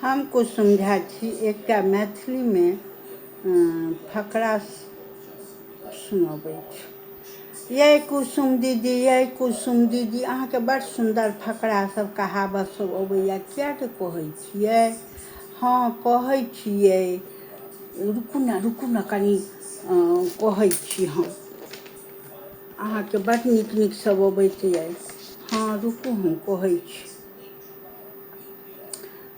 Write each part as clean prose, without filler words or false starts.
हम कुसुम झा छी। एकटा मैथिलीमे फकरा सुनबै छी। यै कुसुम दीदी, यै कुसुम दीदी, अहाँके बड़ सुन्दर फकरा सब कहावत सब अबैया, किएक तऽ कहै छियै? हाँ कहै छियै, रुकू ने कनि कहै छी हम। अहाँके बड़ नीक नीक सब अबैत अइ। हाँ रुकू हम कहै छी।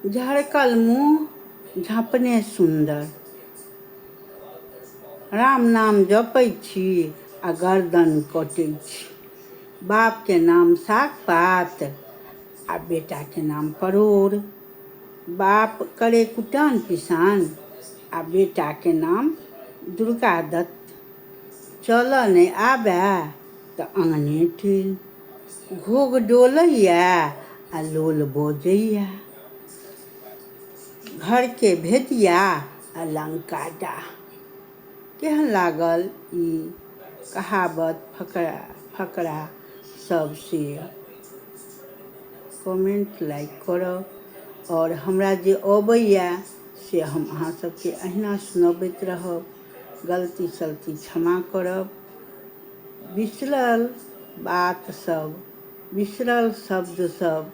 झरकल मुँह झँपने सुन्दर, राम नाम जपै छी आ गर्दन कटै छी। बापके नाम साग पात आ बेटाके नाम परोर। बाप करे कुटान पिसान आ बेटाके नाम दुर्गा दत्त। चलऽ नहि आबए तऽ आने टेढ़, घोग डोलैया आ लोल बजैया। घरके भेदिया आ लंका डाह। केहन लागल ई कहावत फकरा सब से कमेंट लाइक करब। और हमरा जे अबैया से हम अहाँ सबके अहिना सुनबैत रहब। गलती सलती क्षमा करब। बिसरल बात सब, बिसरल शब्द सब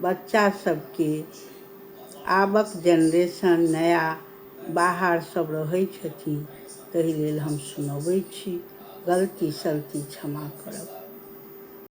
बच्चा सबके, आबक जेनरेशन नया बाहर सब रहै छथिन, ताहि लेल हम सुनबै छी। गलती सलती क्षमा करब।